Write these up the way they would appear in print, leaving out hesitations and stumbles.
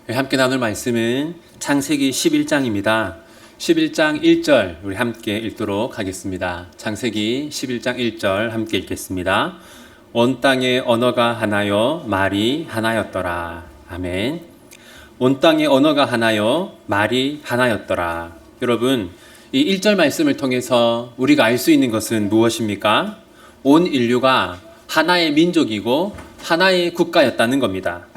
함께 나눌 말씀은 창세기 11장입니다. 11장 1절 우리 함께 읽도록 하겠습니다. 창세기 11장 1절 함께 읽겠습니다. 온 땅의 언어가 하나요 말이 하나였더라. 아멘. 온 땅의 언어가 하나요 말이 하나였더라. 여러분, 이 1절 말씀을 통해서 우리가 알 수 있는 것은 무엇입니까? 온 인류가 하나의 민족이고 하나의 국가였다는 겁니다.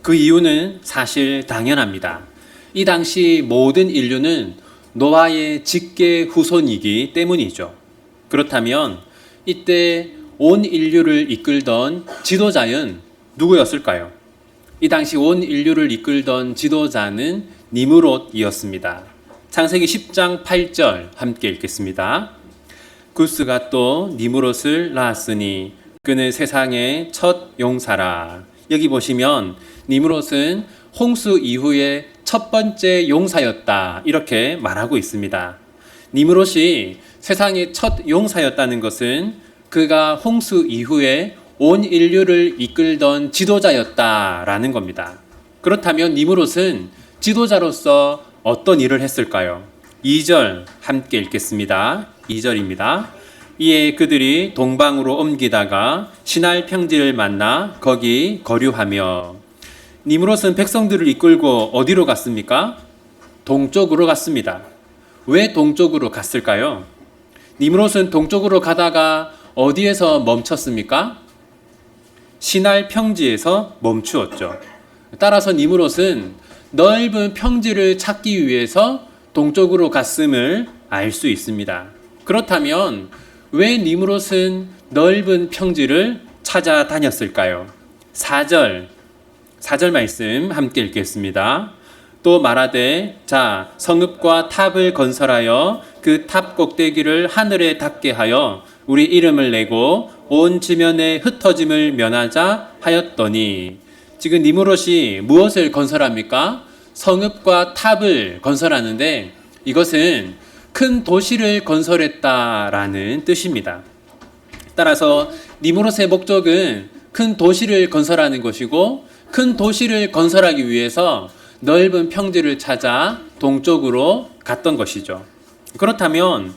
그 이유는 사실 당연합니다. 이 당시 모든 인류는 노아의 직계 후손이기 때문이죠. 그렇다면 이때 온 인류를 이끌던 지도자는 누구였을까요? 이 당시 온 인류를 이끌던 지도자는 니므롯이었습니다. 창세기 10장 8절 함께 읽겠습니다. 구스가 또 니므롯을 낳았으니 그는 세상의 첫 용사라. 여기 보시면 니므롯은 홍수 이후의 첫 번째 용사였다, 이렇게 말하고 있습니다. 니므롯이 세상의 첫 용사였다는 것은 그가 홍수 이후에 온 인류를 이끌던 지도자였다라는 겁니다. 그렇다면 니므롯은 지도자로서 어떤 일을 했을까요? 2절 함께 읽겠습니다. 2절입니다. 이에 그들이 동방으로 옮기다가 시날 평지를 만나 거기 거류하며. 니므롯은 백성들을 이끌고 어디로 갔습니까? 동쪽으로 갔습니다. 왜 동쪽으로 갔을까요? 니므롯은 동쪽으로 가다가 어디에서 멈췄습니까? 시날 평지에서 멈추었죠. 따라서 니므롯은 넓은 평지를 찾기 위해서 동쪽으로 갔음을 알 수 있습니다. 그렇다면 왜 니므롯은 넓은 평지를 찾아다녔을까요? 4절 말씀 함께 읽겠습니다. 또 말하되 자 성읍과 탑을 건설하여 그 탑 꼭대기를 하늘에 닿게 하여 우리 이름을 내고 온 지면에 흩어짐을 면하자 하였더니. 지금 니므롯이 무엇을 건설합니까? 성읍과 탑을 건설하는데 이것은 큰 도시를 건설했다라는 뜻입니다. 따라서 니므롯의 목적은 큰 도시를 건설하는 것이고, 큰 도시를 건설하기 위해서 넓은 평지를 찾아 동쪽으로 갔던 것이죠. 그렇다면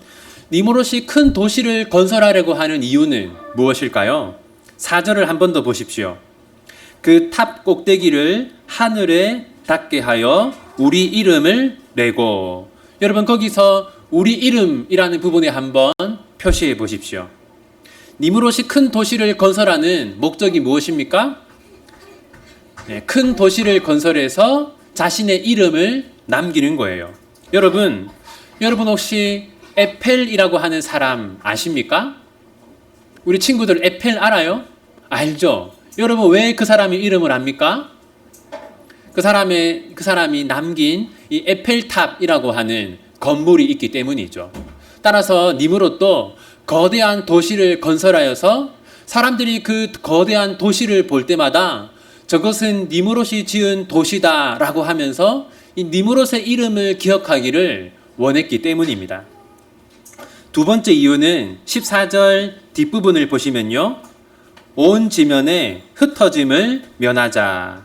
니므롯이 큰 도시를 건설하려고 하는 이유는 무엇일까요? 4절을 한 번 더 보십시오. 그 탑 꼭대기를 하늘에 닿게 하여 우리 이름을 내고. 여러분, 거기서 우리 이름이라는 부분에 한번 표시해 보십시오. 니므롯이 큰 도시를 건설하는 목적이 무엇입니까? 큰 도시를 건설해서 자신의 이름을 남기는 거예요. 여러분 혹시 에펠이라고 하는 사람 아십니까? 우리 친구들 에펠 알아요? 알죠? 여러분, 왜 그 사람의 이름을 압니까? 그 사람이 남긴 이 에펠탑이라고 하는 건물이 있기 때문이죠. 따라서 니므롯도 거대한 도시를 건설하여서 사람들이 그 거대한 도시를 볼 때마다 저것은 니므롯이 지은 도시다라고 하면서 이 니므롯의 이름을 기억하기를 원했기 때문입니다. 두 번째 이유는 14절 뒷부분을 보시면요. 온 지면에 흩어짐을 면하자.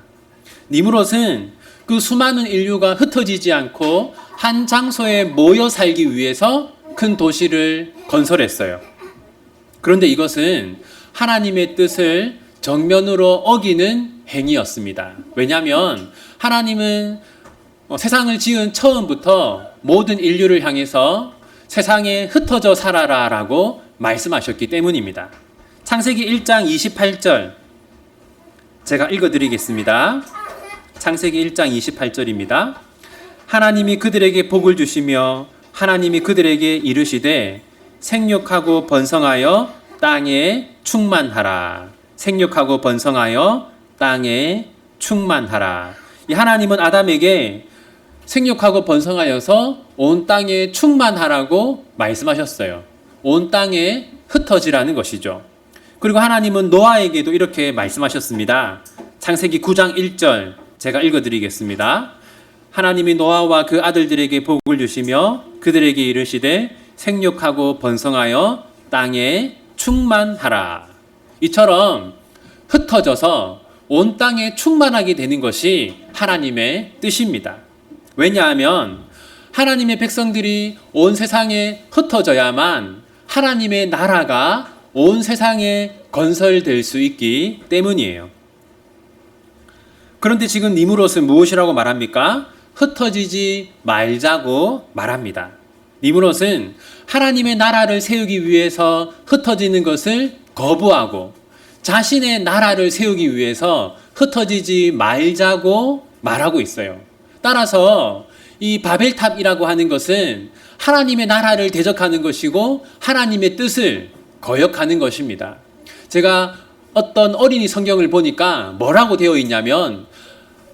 니므롯은 그 수많은 인류가 흩어지지 않고 한 장소에 모여 살기 위해서 큰 도시를 건설했어요. 그런데 이것은 하나님의 뜻을 정면으로 어기는 행위였습니다. 왜냐하면 하나님은 세상을 지은 처음부터 모든 인류를 향해서 세상에 흩어져 살아라 라고 말씀하셨기 때문입니다. 창세기 1장 28절 제가 읽어드리겠습니다. 창세기 1장 28절입니다. 하나님이 그들에게 복을 주시며 하나님이 그들에게 이르시되 생육하고 번성하여 땅에 충만하라. 생육하고 번성하여 땅에 충만하라. 이 하나님은 아담에게 생육하고 번성하여서 온 땅에 충만하라고 말씀하셨어요. 온 땅에 흩어지라는 것이죠. 그리고 하나님은 노아에게도 이렇게 말씀하셨습니다. 창세기 9장 1절 제가 읽어드리겠습니다. 하나님이 노아와 그 아들들에게 복을 주시며 그들에게 이르시되 생육하고 번성하여 땅에 충만하라. 이처럼 흩어져서 온 땅에 충만하게 되는 것이 하나님의 뜻입니다. 왜냐하면 하나님의 백성들이 온 세상에 흩어져야만 하나님의 나라가 온 세상에 건설될 수 있기 때문이에요. 그런데 지금 니무롯은 무엇이라고 말합니까? 흩어지지 말자고 말합니다. 니무롯은 하나님의 나라를 세우기 위해서 흩어지는 것을 거부하고 자신의 나라를 세우기 위해서 흩어지지 말자고 말하고 있어요. 따라서 이 바벨탑이라고 하는 것은 하나님의 나라를 대적하는 것이고 하나님의 뜻을 거역하는 것입니다. 제가 어떤 어린이 성경을 보니까 뭐라고 되어 있냐면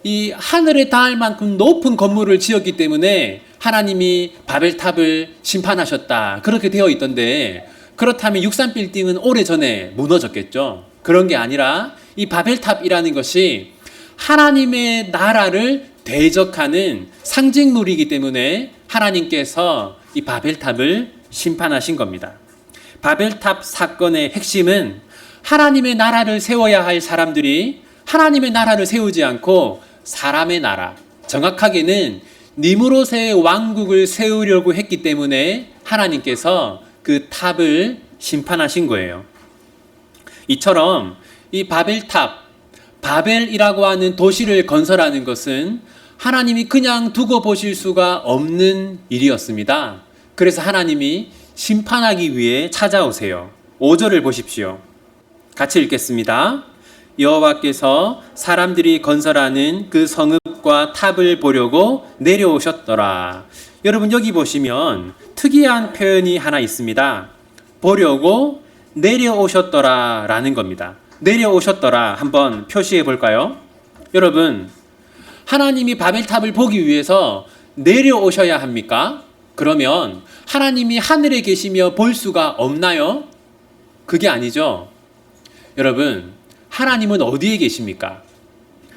이 하늘에 닿을 만큼 높은 건물을 지었기 때문에 하나님이 바벨탑을 심판하셨다. 그렇게 되어 있던데 그렇다면 63빌딩은 오래전에 무너졌겠죠. 그런 게 아니라 이 바벨탑이라는 것이 하나님의 나라를 대적하는 상징물이기 때문에 하나님께서 이 바벨탑을 심판하신 겁니다. 바벨탑 사건의 핵심은 하나님의 나라를 세워야 할 사람들이 하나님의 나라를 세우지 않고 사람의 나라, 정확하게는 니무롯의 왕국을 세우려고 했기 때문에 하나님께서 그 탑을 심판하신 거예요. 이처럼 이 바벨탑, 바벨이라고 하는 도시를 건설하는 것은 하나님이 그냥 두고 보실 수가 없는 일이었습니다. 그래서 하나님이 심판하기 위해 찾아오세요. 5절을 보십시오. 같이 읽겠습니다. 여호와께서 사람들이 건설하는 그 성읍과 탑을 보려고 내려오셨더라. 여러분 여기 보시면 특이한 표현이 하나 있습니다. 보려고 내려오셨더라 라는 겁니다. 내려오셨더라 한번 표시해 볼까요? 여러분 하나님이 바벨탑을 보기 위해서 내려오셔야 합니까? 그러면 하나님이 하늘에 계시며 볼 수가 없나요? 그게 아니죠. 여러분 하나님은 어디에 계십니까?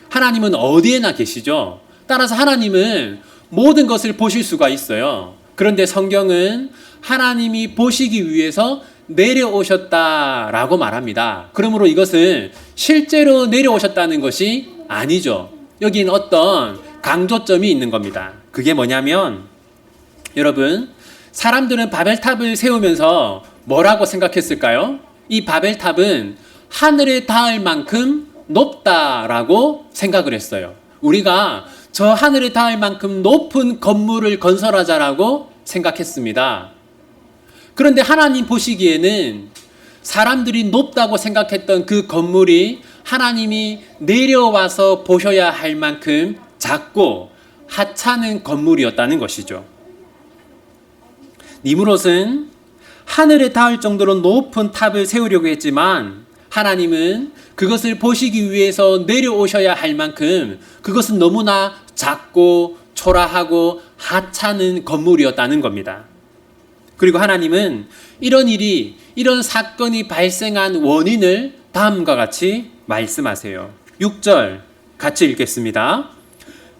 하나님은 어디에나 계시죠. 따라서 하나님은 모든 것을 보실 수가 있어요. 그런데 성경은 하나님이 보시기 위해서 내려오셨다라고 말합니다. 그러므로 이것은 실제로 내려오셨다는 것이 아니죠. 여기는 어떤 강조점이 있는 겁니다. 그게 뭐냐면 여러분 사람들은 바벨탑을 세우면서 뭐라고 생각했을까요? 이 바벨탑은 하늘에 닿을 만큼 높다라고 생각을 했어요. 우리가 저 하늘에 닿을 만큼 높은 건물을 건설하자라고 생각했습니다. 그런데 하나님 보시기에는 사람들이 높다고 생각했던 그 건물이 하나님이 내려와서 보셔야 할 만큼 작고 하찮은 건물이었다는 것이죠. 니무롯은 하늘에 닿을 정도로 높은 탑을 세우려고 했지만 하나님은 그것을 보시기 위해서 내려오셔야 할 만큼 그것은 너무나 작고 초라하고 하찮은 건물이었다는 겁니다. 그리고 하나님은 이런 사건이 발생한 원인을 다음과 같이 말씀하세요. 6절 같이 읽겠습니다.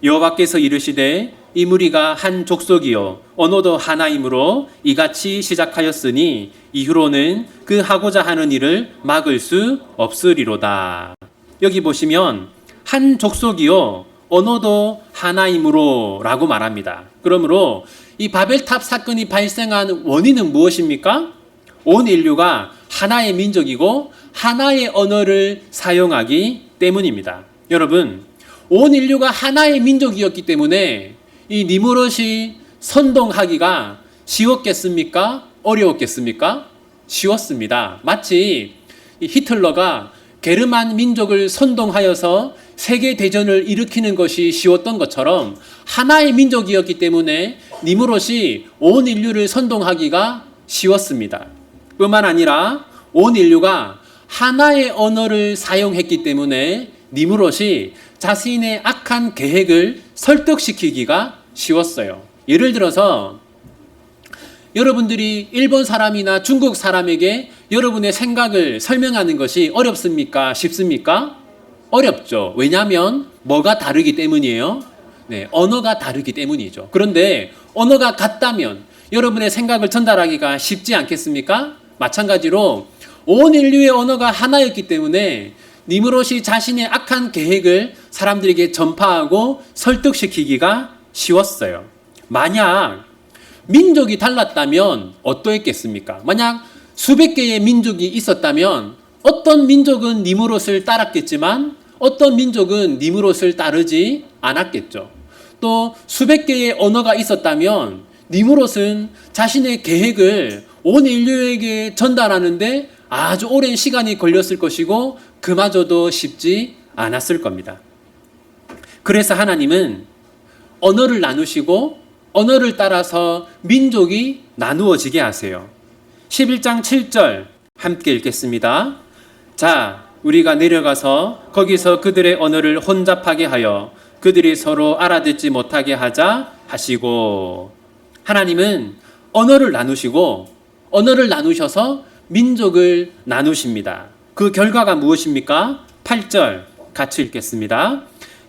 여호와께서 이르시되 이 무리가 한 족속이요 언어도 하나이므로 이같이 시작하였으니 이후로는 그 하고자 하는 일을 막을 수 없으리로다. 여기 보시면 한 족속이요 언어도 하나이므로 라고 말합니다. 그러므로 이 바벨탑 사건이 발생한 원인은 무엇입니까? 온 인류가 하나의 민족이고 하나의 언어를 사용하기 때문입니다. 여러분 온 인류가 하나의 민족이었기 때문에 이 니무롯이 선동하기가 쉬웠겠습니까? 어려웠겠습니까? 쉬웠습니다. 마치 히틀러가 게르만 민족을 선동하여서 세계대전을 일으키는 것이 쉬웠던 것처럼 하나의 민족이었기 때문에 니무롯이 온 인류를 선동하기가 쉬웠습니다. 뿐만 아니라 온 인류가 하나의 언어를 사용했기 때문에 니무롯이 자신의 악한 계획을 설득시키기가 쉬웠어요. 예를 들어서 여러분들이 일본 사람이나 중국 사람에게 여러분의 생각을 설명하는 것이 어렵습니까? 쉽습니까? 어렵죠. 왜냐하면 뭐가 다르기 때문이에요? 네, 언어가 다르기 때문이죠. 그런데 언어가 같다면 여러분의 생각을 전달하기가 쉽지 않겠습니까? 마찬가지로 온 인류의 언어가 하나였기 때문에 니므롯이 자신의 악한 계획을 사람들에게 전파하고 설득시키기가 쉬웠어요. 만약 민족이 달랐다면 어떠했겠습니까? 만약 수백 개의 민족이 있었다면 어떤 민족은 니므롯을 따랐겠지만 어떤 민족은 니므롯을 따르지 않았겠죠. 또 수백 개의 언어가 있었다면 니므롯은 자신의 계획을 온 인류에게 전달하는데 아주 오랜 시간이 걸렸을 것이고 그마저도 쉽지 않았을 겁니다. 그래서 하나님은 언어를 나누시고 언어를 따라서 민족이 나누어지게 하세요. 11장 7절 함께 읽겠습니다. 자, 우리가 내려가서 거기서 그들의 언어를 혼잡하게 하여 그들이 서로 알아듣지 못하게 하자 하시고, 하나님은 언어를 나누시고 언어를 나누셔서 민족을 나누십니다. 그 결과가 무엇입니까? 8절 같이 읽겠습니다.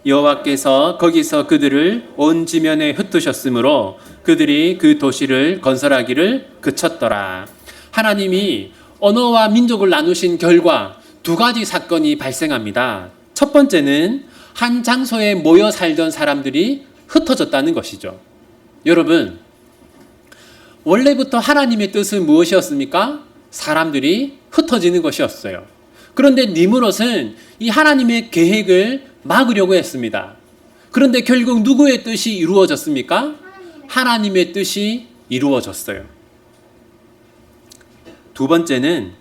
여호와께서 거기서 그들을 온 지면에 흩으셨으므로 그들이 그 도시를 건설하기를 그쳤더라. 하나님이 언어와 민족을 나누신 결과 두 가지 사건이 발생합니다. 첫 번째는 한 장소에 모여 살던 사람들이 흩어졌다는 것이죠. 여러분, 원래부터 하나님의 뜻은 무엇이었습니까? 사람들이 흩어지는 것이었어요. 그런데 니므롯은 이 하나님의 계획을 막으려고 했습니다. 그런데 결국 누구의 뜻이 이루어졌습니까? 하나님의 뜻이 이루어졌어요. 두 번째는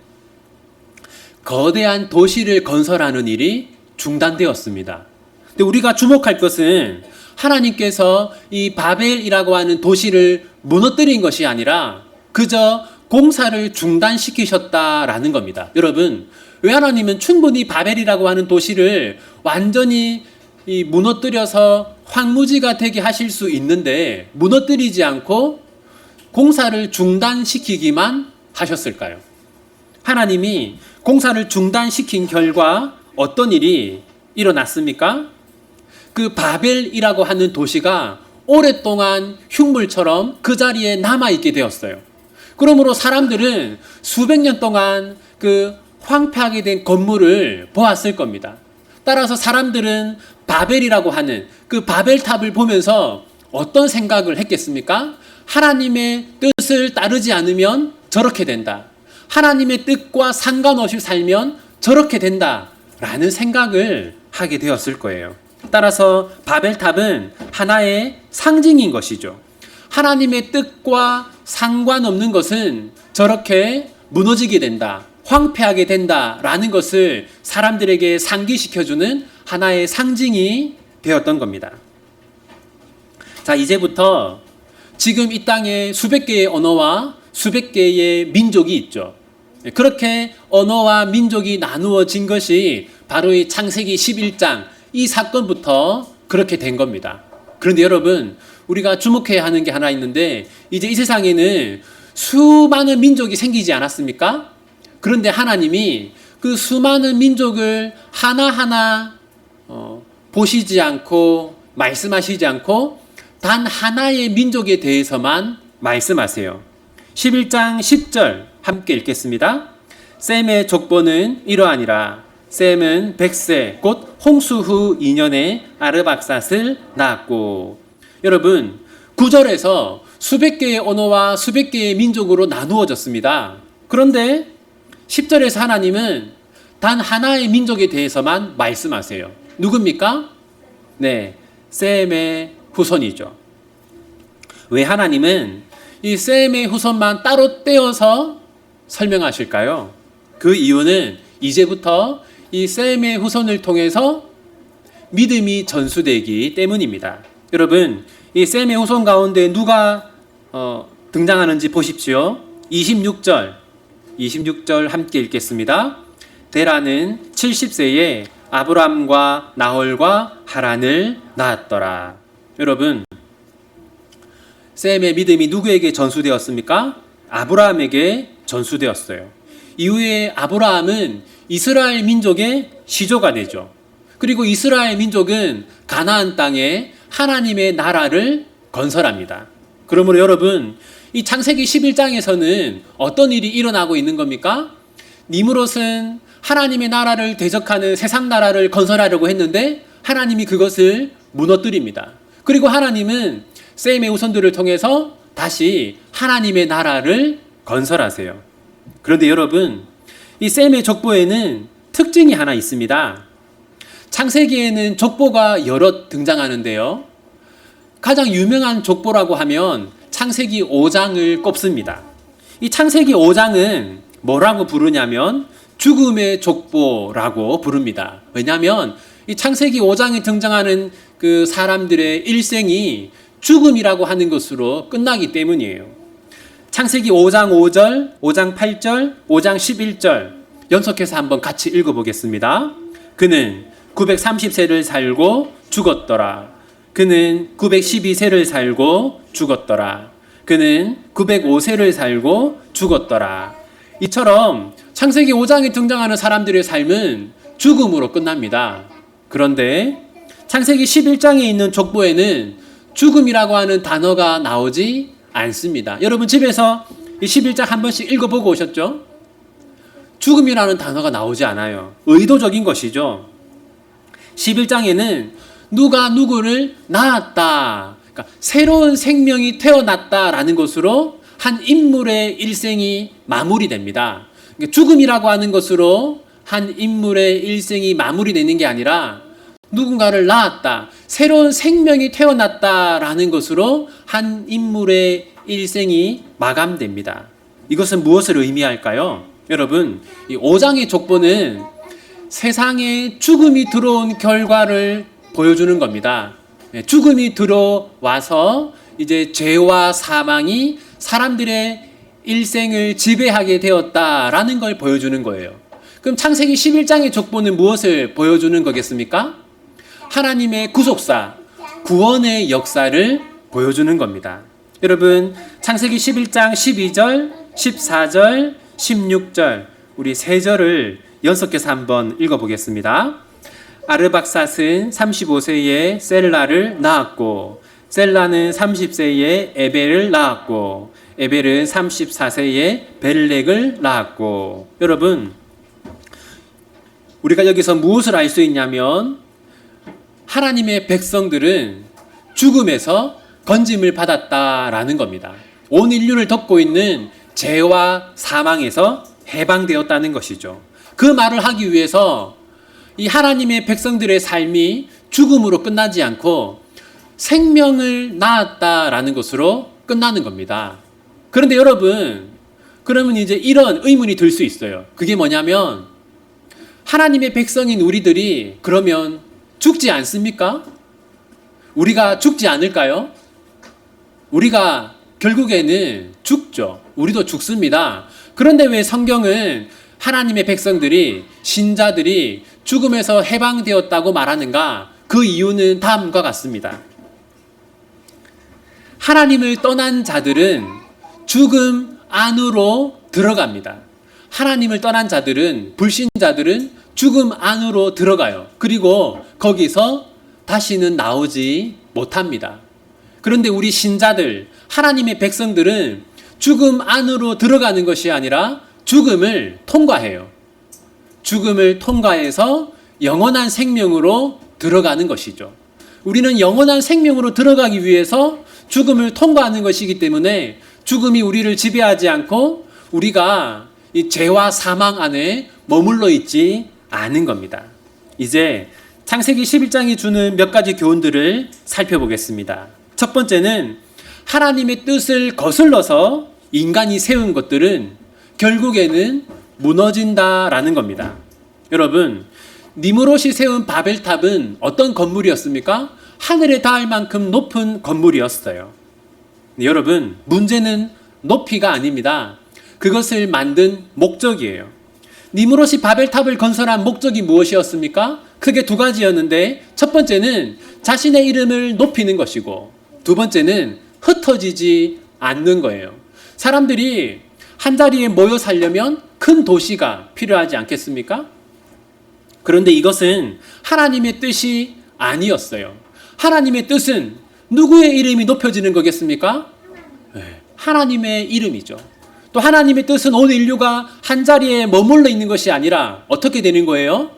거대한 도시를 건설하는 일이 중단되었습니다. 근데 우리가 주목할 것은 하나님께서 이 바벨이라고 하는 도시를 무너뜨린 것이 아니라 그저 공사를 중단시키셨다라는 겁니다. 여러분, 왜 하나님은 충분히 바벨이라고 하는 도시를 완전히 무너뜨려서 황무지가 되게 하실 수 있는데 무너뜨리지 않고 공사를 중단시키기만 하셨을까요? 하나님이 공사를 중단시킨 결과 어떤 일이 일어났습니까? 그 바벨이라고 하는 도시가 오랫동안 흉물처럼 그 자리에 남아있게 되었어요. 그러므로 사람들은 수백 년 동안 그 황폐하게 된 건물을 보았을 겁니다. 따라서 사람들은 바벨이라고 하는 그 바벨탑을 보면서 어떤 생각을 했겠습니까? 하나님의 뜻을 따르지 않으면 저렇게 된다. 하나님의 뜻과 상관없이 살면 저렇게 된다라는 생각을 하게 되었을 거예요. 따라서 바벨탑은 하나의 상징인 것이죠. 하나님의 뜻과 상관없는 것은 저렇게 무너지게 된다, 황폐하게 된다라는 것을 사람들에게 상기시켜주는 하나의 상징이 되었던 겁니다. 자, 이제부터 지금 이 땅에 수백 개의 언어와 수백 개의 민족이 있죠. 그렇게 언어와 민족이 나누어진 것이 바로 이 창세기 11장 이 사건부터 그렇게 된 겁니다. 그런데 여러분, 우리가 주목해야 하는 게 하나 있는데 이제 이 세상에는 수많은 민족이 생기지 않았습니까? 그런데 하나님이 그 수많은 민족을 하나하나 보시지 않고 말씀하시지 않고 단 하나의 민족에 대해서만 말씀하세요. 11장 10절 함께 읽겠습니다. 셈의 족보는 이러하니라. 셈은 100세 곧 홍수 후 2년에 아르박삿을 낳았고. 여러분, 9절에서 수백 개의 언어와 수백 개의 민족으로 나누어졌습니다. 그런데 10절에서 하나님은 단 하나의 민족에 대해서만 말씀하세요. 누굽니까? 네, 셈의 후손이죠. 왜 하나님은 이 셈의 후손만 따로 떼어서 설명하실까요? 그 이유는 이제부터 이 셈의 후손을 통해서 믿음이 전수되기 때문입니다. 여러분, 이 셈의 후손 가운데 누가 등장하는지 보십시오. 26절 함께 읽겠습니다. 데라는 70세에 아브람과 나홀과 하란을 낳았더라. 여러분, 셈의 믿음이 누구에게 전수되었습니까? 아브라함에게 전수되었어요. 이후에 아브라함은 이스라엘 민족의 시조가 되죠. 그리고 이스라엘 민족은 가나안 땅에 하나님의 나라를 건설합니다. 그러므로 여러분, 이 창세기 11장에서는 어떤 일이 일어나고 있는 겁니까? 니므롯은 하나님의 나라를 대적하는 세상 나라를 건설하려고 했는데 하나님이 그것을 무너뜨립니다. 그리고 하나님은 셈의 후손들을 통해서 다시 하나님의 나라를 건설하세요. 그런데 여러분, 이 셈의 족보에는 특징이 하나 있습니다. 창세기에는 족보가 여럿 등장하는데요. 가장 유명한 족보라고 하면 창세기 5장을 꼽습니다. 이 창세기 5장은 뭐라고 부르냐면 죽음의 족보라고 부릅니다. 왜냐하면 이 창세기 5장에 등장하는 그 사람들의 일생이 죽음이라고 하는 것으로 끝나기 때문이에요. 창세기 5장 5절, 5장 8절, 5장 11절 연속해서 한번 같이 읽어보겠습니다. 그는 930세를 살고 죽었더라. 그는 912세를 살고 죽었더라. 그는 905세를 살고 죽었더라. 이처럼 창세기 5장에 등장하는 사람들의 삶은 죽음으로 끝납니다. 그런데 창세기 11장에 있는 족보에는 죽음이라고 하는 단어가 나오지 않습니다. 여러분 집에서 이 11장 한 번씩 읽어보고 오셨죠? 죽음이라는 단어가 나오지 않아요. 의도적인 것이죠. 11장에는 누가 누구를 낳았다. 그러니까 새로운 생명이 태어났다라는 것으로 한 인물의 일생이 마무리됩니다. 그러니까 죽음이라고 하는 것으로 한 인물의 일생이 마무리되는 게 아니라 누군가를 낳았다. 새로운 생명이 태어났다라는 것으로 한 인물의 일생이 마감됩니다. 이것은 무엇을 의미할까요? 여러분, 이 5장의 족보는 세상에 죽음이 들어온 결과를 보여주는 겁니다. 죽음이 들어와서 이제 죄와 사망이 사람들의 일생을 지배하게 되었다라는 걸 보여주는 거예요. 그럼 창세기 11장의 족보는 무엇을 보여주는 거겠습니까? 하나님의 구속사, 구원의 역사를 보여주는 겁니다. 여러분, 창세기 11장 12절, 14절, 16절 우리 세 절을 연속해서 한번 읽어보겠습니다. 아르박삿은 35세에 셀라를 낳았고 셀라는 30세에 에벨을 낳았고 에벨은 34세에 벨렉을 낳았고. 여러분, 우리가 여기서 무엇을 알 수 있냐면 하나님의 백성들은 죽음에서 건짐을 받았다라는 겁니다. 온 인류를 덮고 있는 죄와 사망에서 해방되었다는 것이죠. 그 말을 하기 위해서 이 하나님의 백성들의 삶이 죽음으로 끝나지 않고 생명을 낳았다라는 것으로 끝나는 겁니다. 그런데 여러분, 그러면 이제 이런 의문이 들 수 있어요. 그게 뭐냐면 하나님의 백성인 우리들이 그러면 죽지 않습니까? 우리가 죽지 않을까요? 우리가 결국에는 죽죠. 우리도 죽습니다. 그런데 왜 성경은 하나님의 백성들이, 신자들이 죽음에서 해방되었다고 말하는가? 그 이유는 다음과 같습니다. 하나님을 떠난 자들은 죽음 안으로 들어갑니다. 하나님을 떠난 자들은, 불신자들은 죽음 안으로 들어가요. 그리고 거기서 다시는 나오지 못합니다. 그런데 우리 신자들, 하나님의 백성들은 죽음 안으로 들어가는 것이 아니라 죽음을 통과해요. 죽음을 통과해서 영원한 생명으로 들어가는 것이죠. 우리는 영원한 생명으로 들어가기 위해서 죽음을 통과하는 것이기 때문에 죽음이 우리를 지배하지 않고 우리가 이 죄와 사망 안에 머물러 있지 않은 겁니다. 이제 창세기 11장이 주는 몇 가지 교훈들을 살펴보겠습니다. 첫 번째는 하나님의 뜻을 거슬러서 인간이 세운 것들은 결국에는 무너진다라는 겁니다. 여러분, 니므롯이 세운 바벨탑은 어떤 건물이었습니까? 하늘에 닿을 만큼 높은 건물이었어요. 여러분, 문제는 높이가 아닙니다. 그것을 만든 목적이에요. 니므롯이 바벨탑을 건설한 목적이 무엇이었습니까? 크게 두 가지였는데, 첫 번째는 자신의 이름을 높이는 것이고, 두 번째는 흩어지지 않는 거예요. 사람들이 한 자리에 모여 살려면 큰 도시가 필요하지 않겠습니까? 그런데 이것은 하나님의 뜻이 아니었어요. 하나님의 뜻은 누구의 이름이 높여지는 거겠습니까? 하나님의 이름이죠. 또 하나님의 뜻은 온 인류가 한 자리에 머물러 있는 것이 아니라 어떻게 되는 거예요?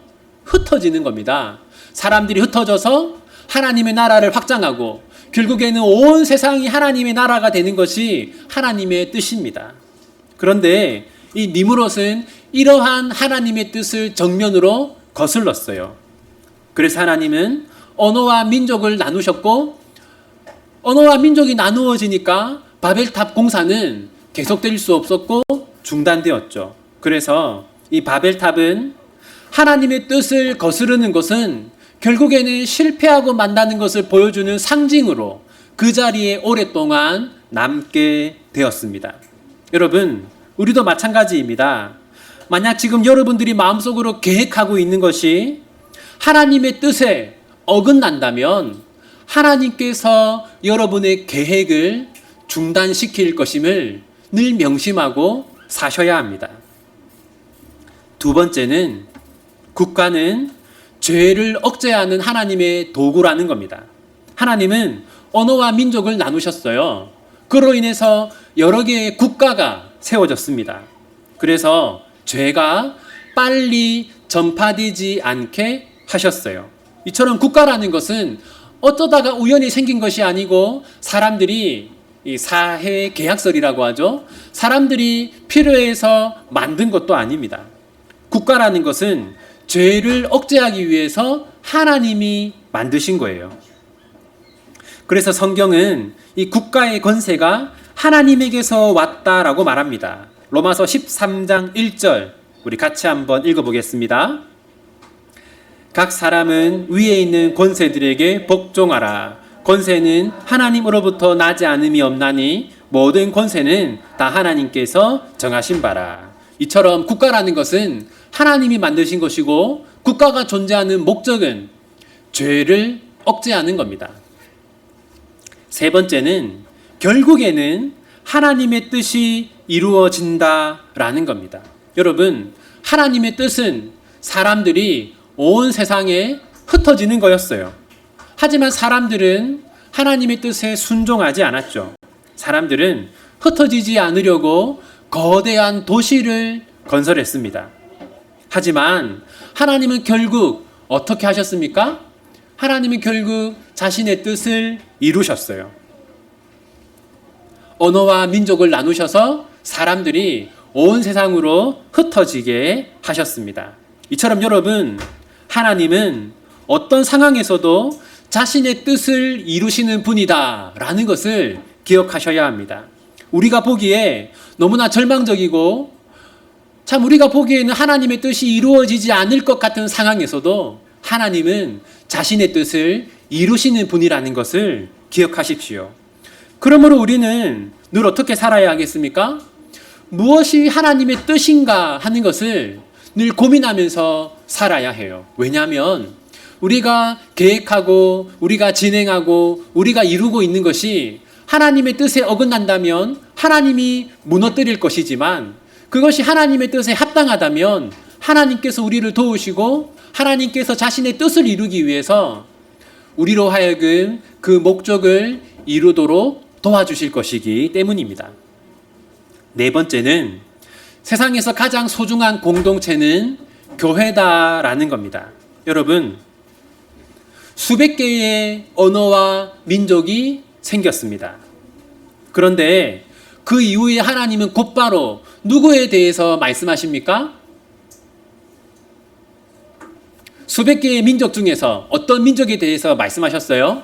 흩어지는 겁니다. 사람들이 흩어져서 하나님의 나라를 확장하고 결국에는 온 세상이 하나님의 나라가 되는 것이 하나님의 뜻입니다. 그런데 이 니므롯은 이러한 하나님의 뜻을 정면으로 거슬렀어요. 그래서 하나님은 언어와 민족을 나누셨고, 언어와 민족이 나누어지니까 바벨탑 공사는 계속될 수 없었고 중단되었죠. 그래서 이 바벨탑은 하나님의 뜻을 거스르는 것은 결국에는 실패하고 만다는 것을 보여주는 상징으로 그 자리에 오랫동안 남게 되었습니다. 여러분, 우리도 마찬가지입니다. 만약 지금 여러분들이 마음속으로 계획하고 있는 것이 하나님의 뜻에 어긋난다면 하나님께서 여러분의 계획을 중단시킬 것임을 늘 명심하고 사셔야 합니다. 두 번째는 국가는 죄를 억제하는 하나님의 도구라는 겁니다. 하나님은 언어와 민족을 나누셨어요. 그로 인해서 여러 개의 국가가 세워졌습니다. 그래서 죄가 빨리 전파되지 않게 하셨어요. 이처럼 국가라는 것은 어쩌다가 우연히 생긴 것이 아니고 사람들이 이 사회 계약설이라고 하죠. 사람들이 필요해서 만든 것도 아닙니다. 국가라는 것은 죄를 억제하기 위해서 하나님이 만드신 거예요. 그래서 성경은 이 국가의 권세가 하나님에게서 왔다라고 말합니다. 로마서 13장 1절 우리 같이 한번 읽어보겠습니다. 각 사람은 위에 있는 권세들에게 복종하라. 권세는 하나님으로부터 나지 않음이 없나니 모든 권세는 다 하나님께서 정하신 바라. 이처럼 국가라는 것은 하나님이 만드신 것이고 국가가 존재하는 목적은 죄를 억제하는 겁니다. 세 번째는 결국에는 하나님의 뜻이 이루어진다라는 겁니다. 여러분, 하나님의 뜻은 사람들이 온 세상에 흩어지는 거였어요. 하지만 사람들은 하나님의 뜻에 순종하지 않았죠. 사람들은 흩어지지 않으려고 거대한 도시를 건설했습니다. 하지만 하나님은 결국 어떻게 하셨습니까? 하나님은 결국 자신의 뜻을 이루셨어요. 언어와 민족을 나누셔서 사람들이 온 세상으로 흩어지게 하셨습니다. 이처럼 여러분, 하나님은 어떤 상황에서도 자신의 뜻을 이루시는 분이다라는 것을 기억하셔야 합니다. 우리가 보기에 너무나 절망적이고 참 우리가 보기에는 하나님의 뜻이 이루어지지 않을 것 같은 상황에서도 하나님은 자신의 뜻을 이루시는 분이라는 것을 기억하십시오. 그러므로 우리는 늘 어떻게 살아야 하겠습니까? 무엇이 하나님의 뜻인가 하는 것을 늘 고민하면서 살아야 해요. 왜냐하면 우리가 계획하고 우리가 진행하고 우리가 이루고 있는 것이 하나님의 뜻에 어긋난다면 하나님이 무너뜨릴 것이지만 그것이 하나님의 뜻에 합당하다면 하나님께서 우리를 도우시고 하나님께서 자신의 뜻을 이루기 위해서 우리로 하여금 그 목적을 이루도록 도와주실 것이기 때문입니다. 네 번째는 세상에서 가장 소중한 공동체는 교회다라는 겁니다. 여러분, 수백 개의 언어와 민족이 생겼습니다. 그런데 그 이후에 하나님은 곧바로 누구에 대해서 말씀하십니까? 수백 개의 민족 중에서 어떤 민족에 대해서 말씀하셨어요?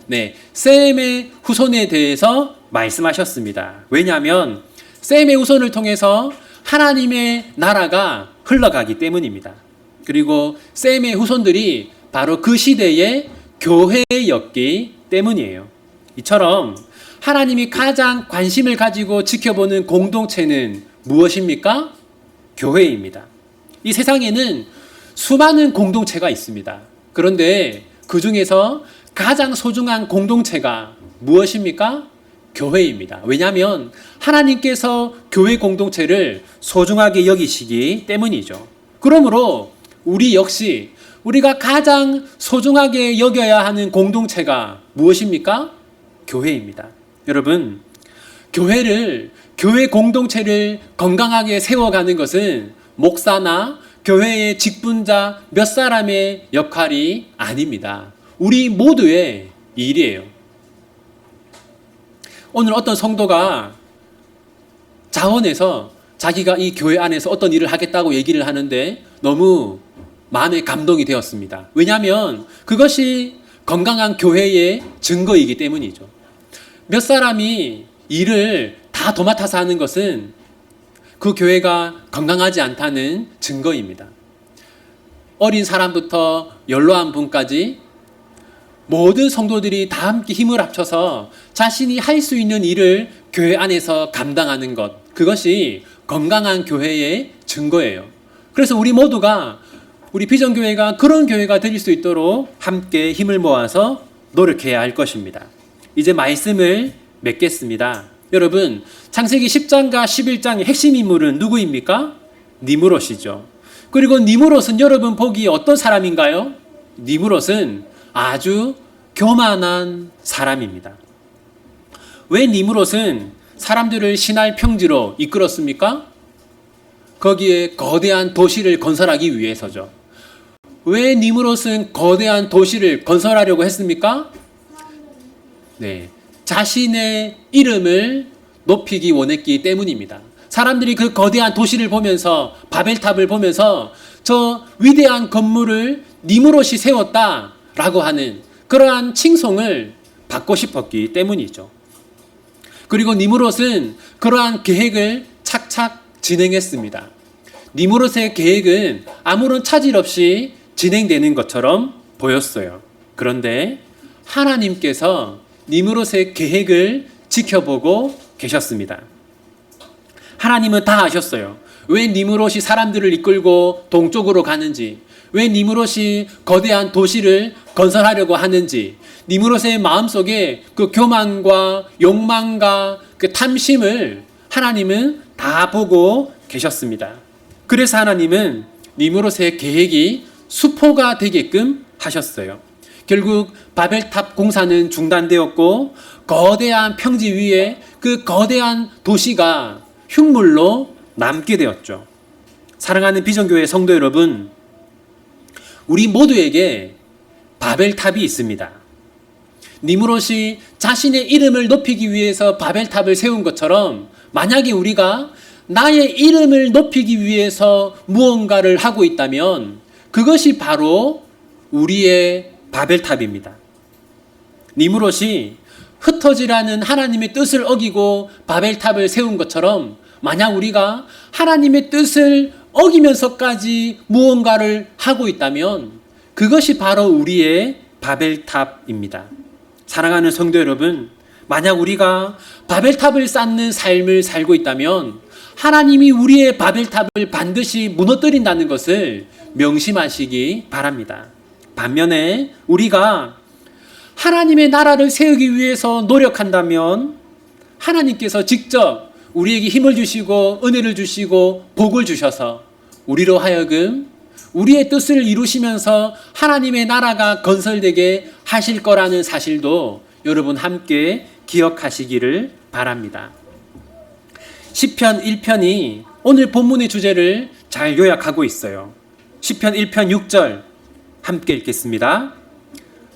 네, 셈의 후손에 대해서 말씀하셨습니다. 왜냐하면 셈의 후손을 통해서 하나님의 나라가 흘러가기 때문입니다. 그리고 셈의 후손들이 바로 그 시대의 교회였기 때문이에요. 이처럼 하나님이 가장 관심을 가지고 지켜보는 공동체는 무엇입니까? 교회입니다. 이 세상에는 수많은 공동체가 있습니다. 그런데 그 중에서 가장 소중한 공동체가 무엇입니까? 교회입니다. 왜냐하면 하나님께서 교회 공동체를 소중하게 여기시기 때문이죠. 그러므로 우리 역시 우리가 가장 소중하게 여겨야 하는 공동체가 무엇입니까? 교회입니다. 여러분, 교회 공동체를 건강하게 세워가는 것은 목사나 교회의 직분자 몇 사람의 역할이 아닙니다. 우리 모두의 일이에요. 오늘 어떤 성도가 자원해서 자기가 이 교회 안에서 어떤 일을 하겠다고 얘기를 하는데 너무 마음에 감동이 되었습니다. 왜냐하면 그것이 건강한 교회의 증거이기 때문이죠. 몇 사람이 일을 다 도맡아서 하는 것은 그 교회가 건강하지 않다는 증거입니다. 어린 사람부터 연로한 분까지 모든 성도들이 다 함께 힘을 합쳐서 자신이 할 수 있는 일을 교회 안에서 감당하는 것, 그것이 건강한 교회의 증거예요. 그래서 우리 모두가, 우리 비전교회가 그런 교회가 될 수 있도록 함께 힘을 모아서 노력해야 할 것입니다. 이제 말씀을 맺겠습니다. 여러분, 창세기 10장과 11장의 핵심 인물은 누구입니까? 니므롯이죠. 그리고 니므롯은 여러분 보기에 어떤 사람인가요? 니므롯은 아주 교만한 사람입니다. 왜 니므롯은 사람들을 신할 평지로 이끌었습니까? 거기에 거대한 도시를 건설하기 위해서죠. 왜 니므롯은 거대한 도시를 건설하려고 했습니까? 네, 자신의 이름을 높이기 원했기 때문입니다. 사람들이 그 거대한 도시를 보면서, 바벨탑을 보면서 저 위대한 건물을 니므롯이 세웠다라고 하는 그러한 칭송을 받고 싶었기 때문이죠. 그리고 니므롯은 그러한 계획을 착착 진행했습니다. 니므롯의 계획은 아무런 차질 없이 진행되는 것처럼 보였어요. 그런데 하나님께서 니므롯의 계획을 지켜보고 계셨습니다. 하나님은 다 아셨어요. 왜 니므롯이 사람들을 이끌고 동쪽으로 가는지, 왜 니므롯이 거대한 도시를 건설하려고 하는지, 니므롯의 마음속에 그 교만과 욕망과 그 탐심을 하나님은 다 보고 계셨습니다. 그래서 하나님은 니므롯의 계획이 수포가 되게끔 하셨어요. 결국 바벨탑 공사는 중단되었고 거대한 평지 위에 그 거대한 도시가 흉물로 남게 되었죠. 사랑하는 비전교회 성도 여러분, 우리 모두에게 바벨탑이 있습니다. 니므롯이 자신의 이름을 높이기 위해서 바벨탑을 세운 것처럼 만약에 우리가 나의 이름을 높이기 위해서 무언가를 하고 있다면 그것이 바로 우리의 바벨탑입니다. 니므롯이 흩어지라는 하나님의 뜻을 어기고 바벨탑을 세운 것처럼 만약 우리가 하나님의 뜻을 어기면서까지 무언가를 하고 있다면 그것이 바로 우리의 바벨탑입니다. 사랑하는 성도 여러분, 만약 우리가 바벨탑을 쌓는 삶을 살고 있다면 하나님이 우리의 바벨탑을 반드시 무너뜨린다는 것을 명심하시기 바랍니다. 반면에 우리가 하나님의 나라를 세우기 위해서 노력한다면 하나님께서 직접 우리에게 힘을 주시고 은혜를 주시고 복을 주셔서 우리로 하여금 우리의 뜻을 이루시면서 하나님의 나라가 건설되게 하실 거라는 사실도 여러분 함께 기억하시기를 바랍니다. 시편 1편이 오늘 본문의 주제를 잘 요약하고 있어요. 시편 1편 6절 함께 읽겠습니다.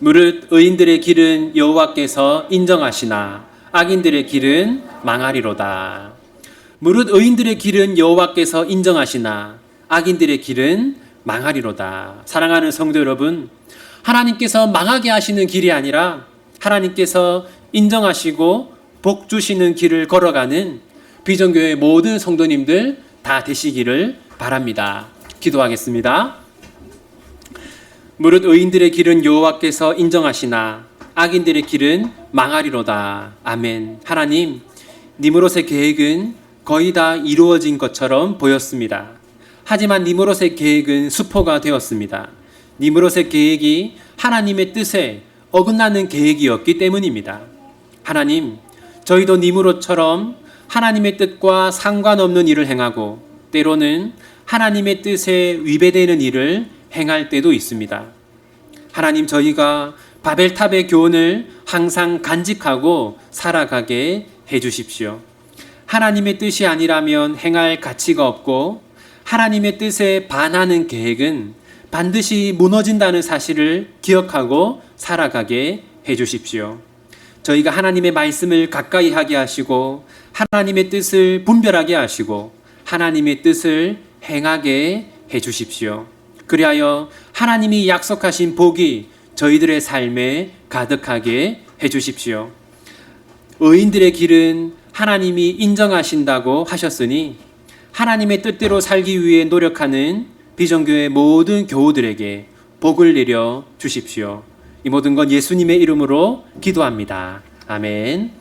무릇 의인들의 길은 여호와께서 인정하시나 악인들의 길은 망하리로다. 무릇 의인들의 길은 여호와께서 인정하시나 악인들의 길은 망하리로다. 사랑하는 성도 여러분, 하나님께서 망하게 하시는 길이 아니라 하나님께서 인정하시고 복 주시는 길을 걸어가는 비전교회 모든 성도님들 다 되시기를 바랍니다. 기도하겠습니다. 무릇 의인들의 길은 여호와께서 인정하시나 악인들의 길은 망하리로다. 아멘. 하나님, 니므롯의 계획은 거의 다 이루어진 것처럼 보였습니다. 하지만 니므롯의 계획은 수포가 되었습니다. 니므롯의 계획이 하나님의 뜻에 어긋나는 계획이었기 때문입니다. 하나님, 저희도 니므롯처럼 하나님의 뜻과 상관없는 일을 행하고 때로는 하나님의 뜻에 위배되는 일을 행할 때도 있습니다. 하나님, 저희가 바벨탑의 교훈을 항상 간직하고 살아가게 해 주십시오. 하나님의 뜻이 아니라면 행할 가치가 없고 하나님의 뜻에 반하는 계획은 반드시 무너진다는 사실을 기억하고 살아가게 해주십시오. 저희가 하나님의 말씀을 가까이 하게 하시고 하나님의 뜻을 분별하게 하시고 하나님의 뜻을 행하게 해주십시오. 그리하여 하나님이 약속하신 복이 저희들의 삶에 가득하게 해주십시오. 의인들의 길은 하나님이 인정하신다고 하셨으니 하나님의 뜻대로 살기 위해 노력하는 비전교회 모든 교우들에게 복을 내려 주십시오. 이 모든 건 예수님의 이름으로 기도합니다. 아멘.